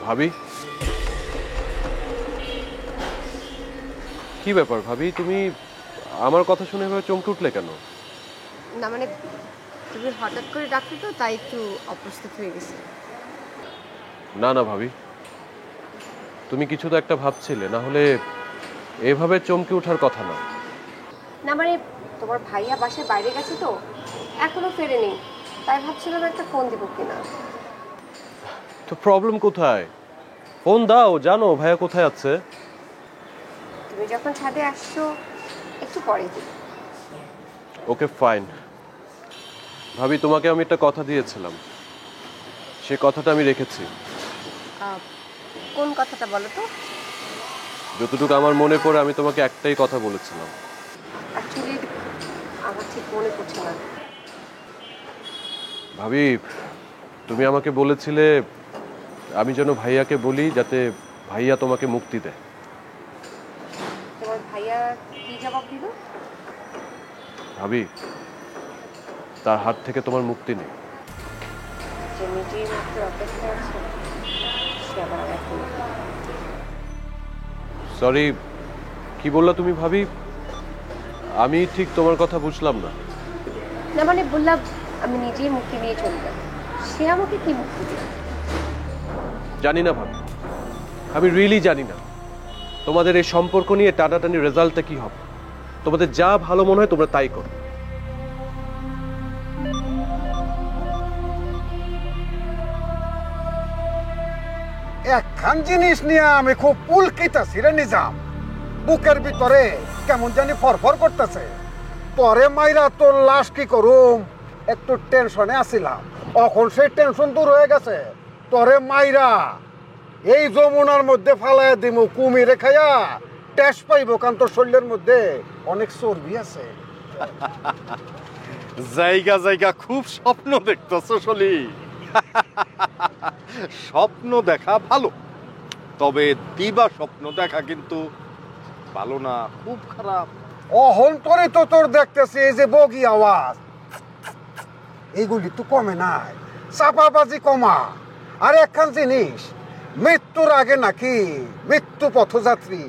ভাবি, কি ব্যাপার ভাবি, তুমি আমার কথা শুনে এভাবে চমকে উঠলে কেন? না মানে তুমি হঠাৎ করে ডাকলে তো তাই একটু অপ্রস্তুত হয়ে গেছি। না না ভাবি, তুমি কিছু তো একটা ভাবছিলে, না হলে এভাবে চমকে ওঠার কথা না। না মানে তোমার ভাইয়া বাসায় বাইরে গেছে তো এখনো ফেরেনি, তাই ভাবছিলাম একটা ফোন দিব কিনা। তো প্রবলেম কোথায়? ফোন দাও, জানো ভাইয়া কোথায় আছে। তুমি যখন ছাদে আসছো একটু পরে দিই। Okay fine. ভাবি, তোমাকে আমি একটা কথা দিয়েছিলাম, সে কথাটা আমি রেখেছি। কোন কথাটা বলো তো? যতটুকু আমার মনে পড়ে আমি তোমাকে একটাই কথা বলেছিলাম। অ্যাকচুয়ালি আমার ঠিক মনে পড়ছে না। ভাবি, তুমি আমাকে বলেছিলে আমি যেন ভাইয়াকে বলি যাতে ভাইয়া তোমাকে মুক্তি দেয়। তোমার ভাইয়া কি জবাব দিল? ভাবি, তার হাত থেকে তোমার মুক্তি নেই। যে নিজেই মাত্র অপেক্ষা আছে সে আবার এখন। সরি, কি বললা তুমি ভাবি? আমি ঠিক তোমার কথা বুঝলাম না। না মানে বললাম আমি নিজেই মুক্তি নিয়ে চলে যাব, সে আমাকে কি মুক্তি দেবে? জানি না ভাবি, আমি রিয়েলি জানি না তোমাদের এই সম্পর্ক নিয়ে টানাটানি রেজাল্টটা কি হবে। তোমাদের যা ভালো মনে হয় তোমরা তাই করো। একখান জিনিস নিয়ে আমি খুব পুলকিত আছি রে নিজাম। বুকের ভিতরে কেমন জানি ফরফর করতেছে। পরে মাইরা তোর লাশ কি করুম একটু টেনশনে আছিলাম, এখন সেই টেনশন দূর হয়ে গেছে। তোরে মাইরা এই যমুনার মধ্যে ফালাইয়া দিমু, কুমিরে খাইয়া টেস্ট পাইব, কারণ তোর শরীরের মধ্যে অনেক চর্বি আছে। জায়গা জায়গা খুব স্বপ্ন দেখতেছ শলি। স্বপ্ন দেখা ভালো, তবে দিবা স্বপ্ন দেখা কিন্তু ভালো না, খুব খারাপ। অহন্তরে তো তোর দেখতেছি এই যে বগি আওয়াজ, এইগুলি তো কমে নাই, চাপাবাজি কমা। আর একখান জিনিস, মৃত্যুর আগে নাকি মৃত্যু পথযাত্রী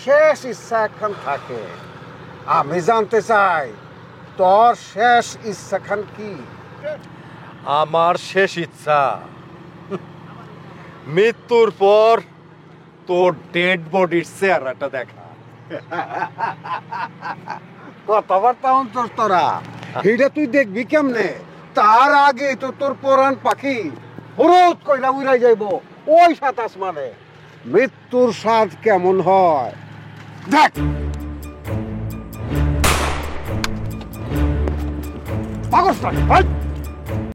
শেষ ইচ্ছা একখান থাকে। আমি জানতে চাই তোর শেষ ইচ্ছাখান কি? আমার শেষ ইচ্ছা মৃত্যুর পর তোর ডেড বডির চেহারাটা দেখা। কথাবার্তা অন্তর তোরা এটা তুই দেখবি কেমনে? তার আগে তো তোর পরাণ পাখি হরত কইলা উড়াই যাইব ওই সাত আসমানে। মৃত্যুর স্বাদ কেমন হয় দেখ। পাগল